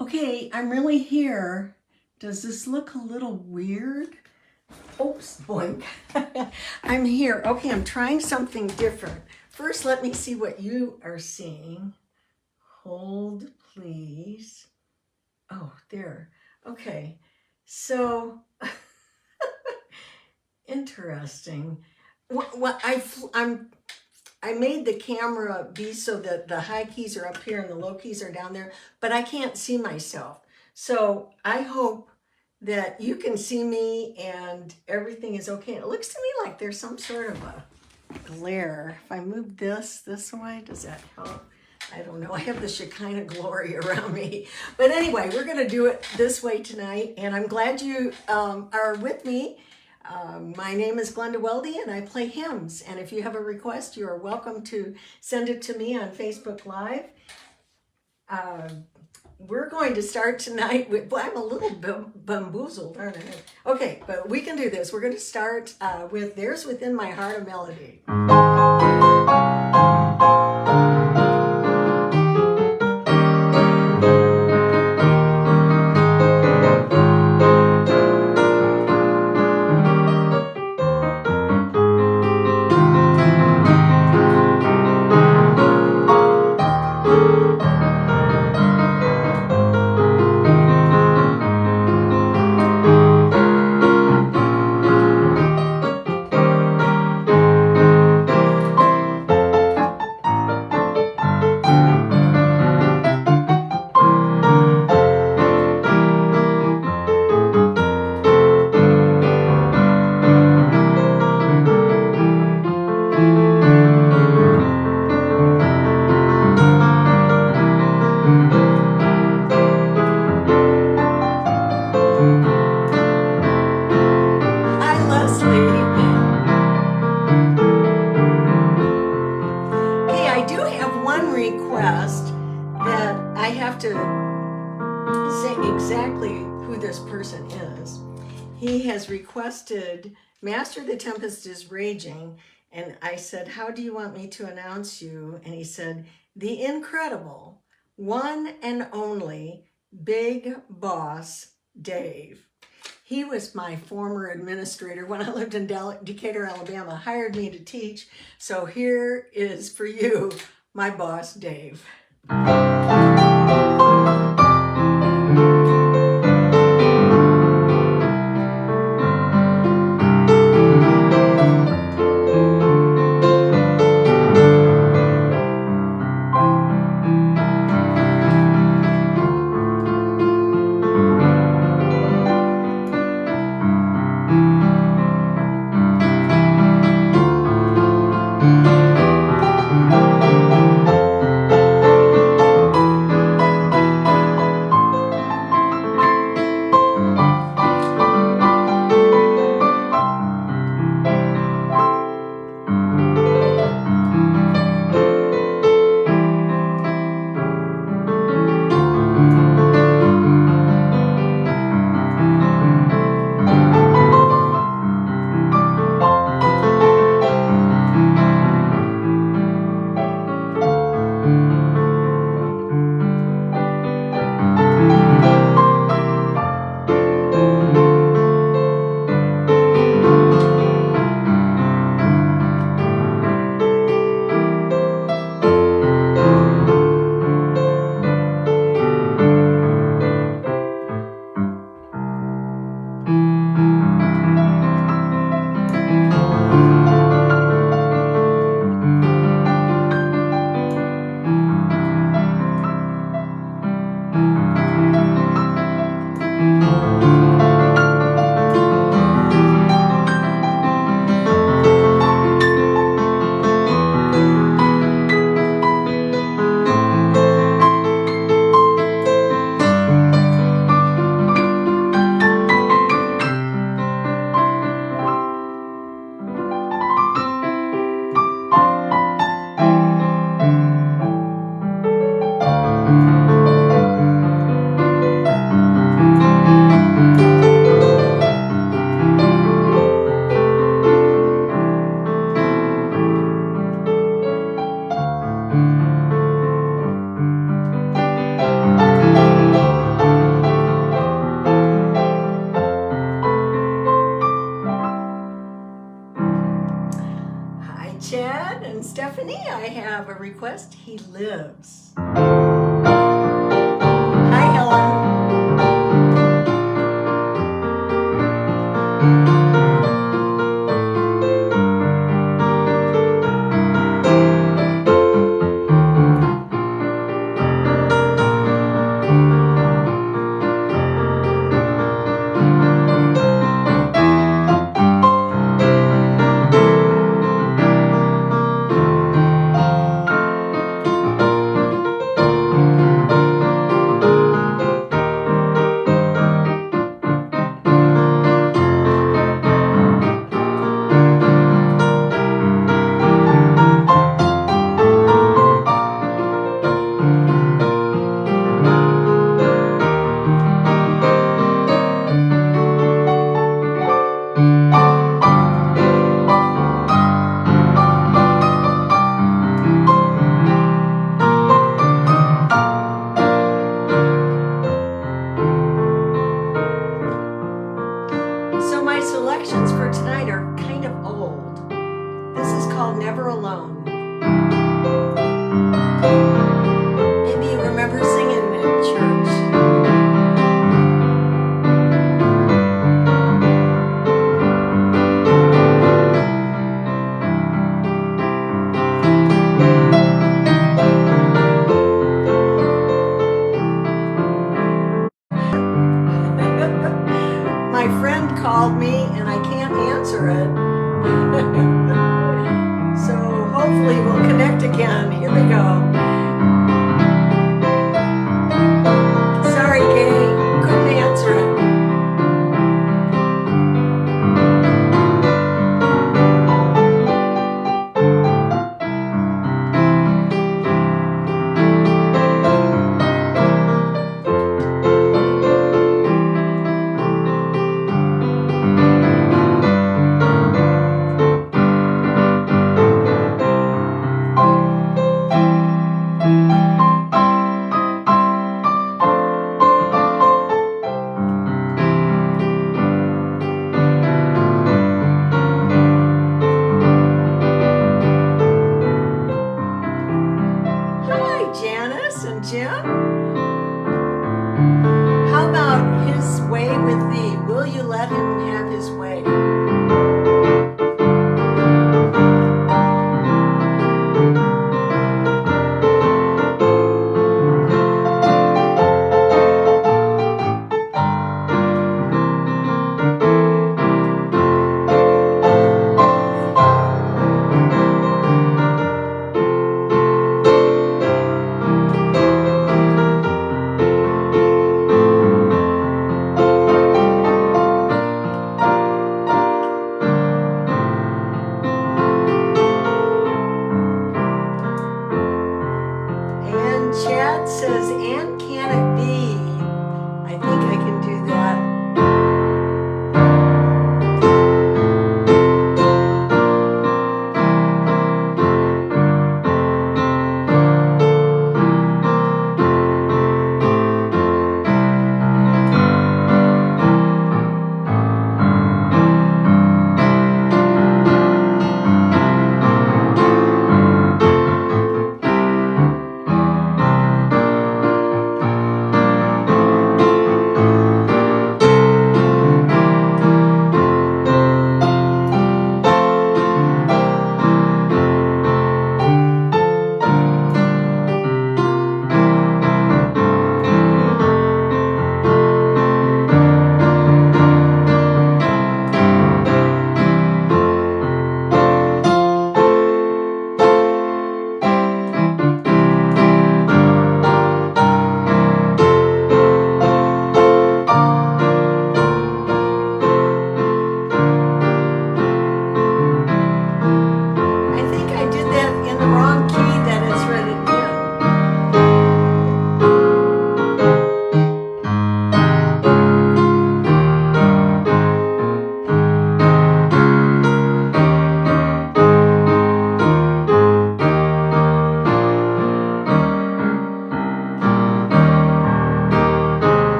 Okay, I'm really here. Does this look a little weird? Oops, boink. I'm here. Okay, I'm trying something different. First, let me see what you are seeing. Hold, please. Oh, there. Okay, so interesting. What I made the camera be so that the high keys are up here and the low keys are down there, but I can't see myself. So I hope that you can see me and everything is okay. It looks to me like there's some sort of a glare. If I move this way, does that help? I don't know. I have the Shekinah glory around me. But anyway, we're going to do it this way tonight. And I'm glad you are with me. My name is Glenda Weldy and I play hymns. And if you have a request, you are welcome to send it to me on Facebook Live. We're going to start tonight with, well, I'm a little bamboozled, aren't I? Okay, but we can do this. We're going to start with There's Within My Heart a Melody. Request that I have to say exactly who this person is. He has requested Master the Tempest is Raging, and I said, how do you want me to announce you? And he said, the incredible, one and only Big Boss Dave. He was my former administrator when I lived in Decatur, Alabama, hired me to teach. So here is for you, my boss, Dave. have a request. He lives. Hi, Helen. So my selections for tonight are kind of old. This is called Never Alone. Maybe you remember singing in church. My friend called me and I can't answer it. So hopefully we'll connect again. Here we go. Sorry, Gay, couldn't answer it. Janice and Jim. How about His Way with Thee? Will you let Him have His way? Chad says, and can it be? I think I can do that.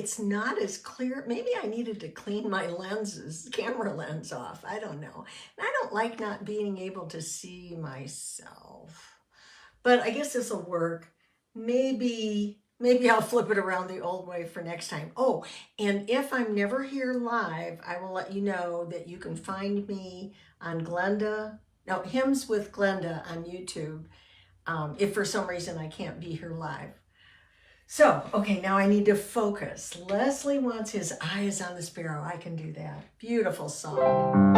it's not as clear. Maybe I needed to clean my lenses, camera lens off. I don't know. And I don't like not being able to see myself. But I guess this will work. Maybe I'll flip it around the old way for next time. Oh, and if I'm never here live, I will let you know that you can find me on Hymns with Glenda on YouTube, if for some reason I can't be here live. So, okay, now I need to focus. Leslie wants his eyes on the sparrow. I can do that. Beautiful song.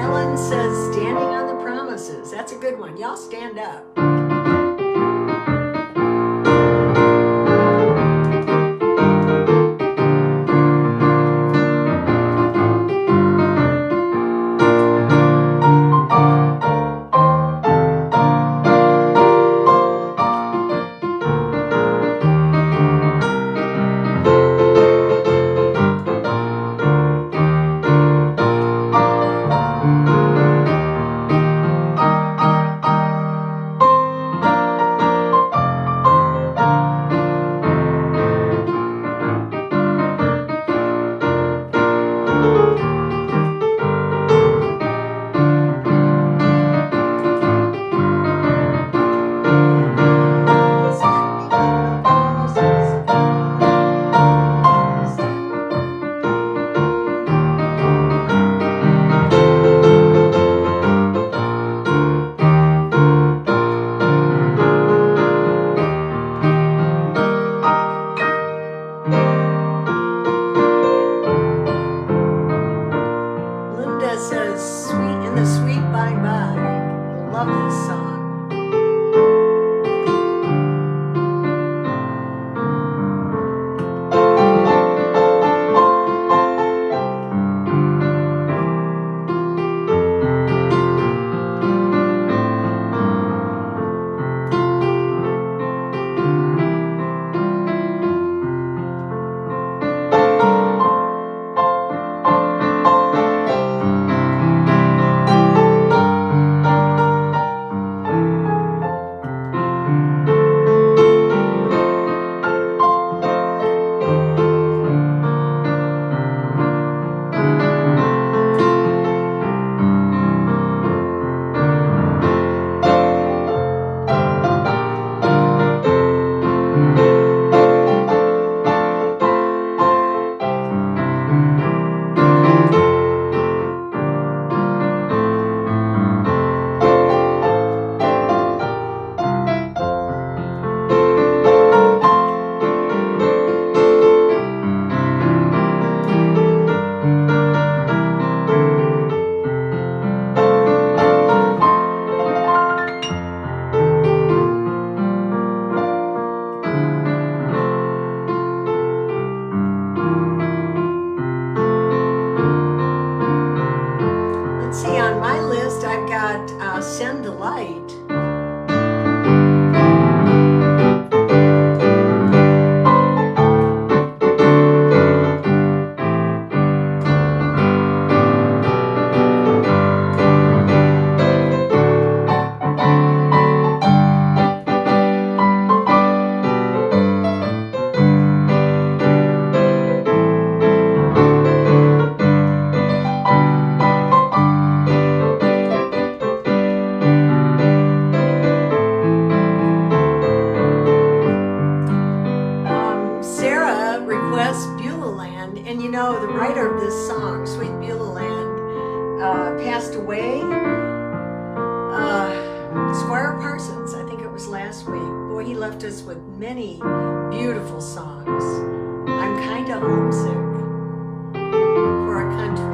Ellen says, standing on the promises. That's a good one. Y'all stand up. Linda says, sweet in the sweet by by. I love this song. See, on my list, I've got Send the Light. Sarah requests Beulah Land, and you know, the writer of this song, Sweet Beulah Land, passed away. Squire Parsons, I think it was last week. Boy, he left us with many beautiful songs. I'm kind of homesick for our country.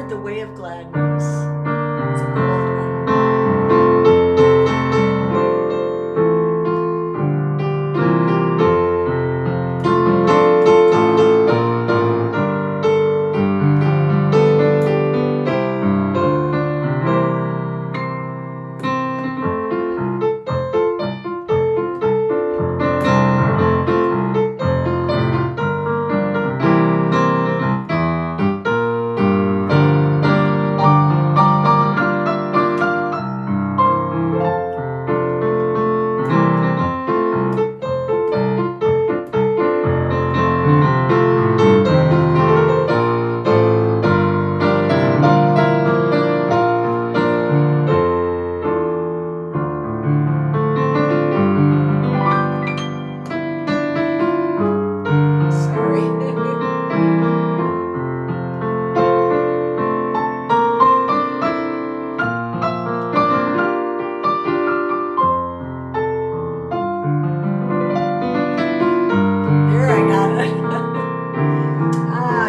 heard The Way of Gladness. It's an old one.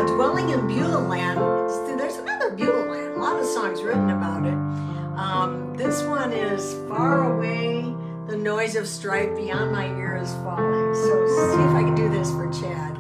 Dwelling in Beulah Land. There's another Beulah Land. A lot of songs written about it. This one is Far Away, the noise of strife beyond my ear is falling. So see if I can do this for Chad.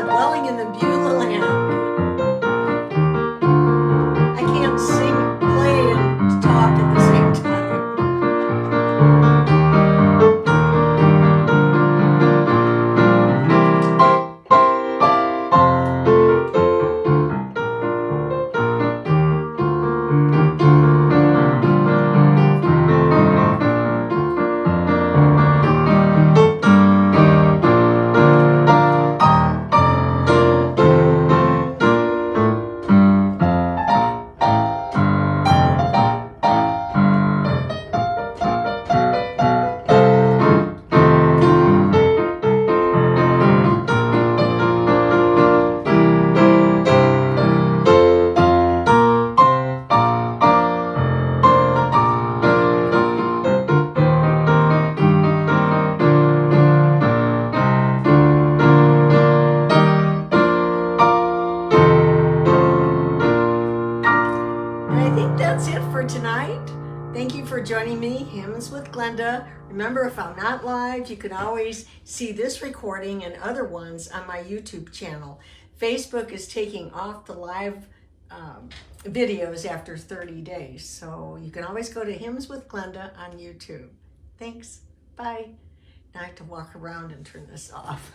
Dwelling in the Beulah Land. I can't sing, play, and talk at the same time. That's it for tonight. Thank you for joining me, Hymns with Glenda. Remember, if I'm not live, you can always see this recording and other ones on my YouTube channel. Facebook is taking off the live videos after 30 days, so you can always go to Hymns with Glenda on YouTube. Thanks. Bye. Now I have to walk around and turn this off.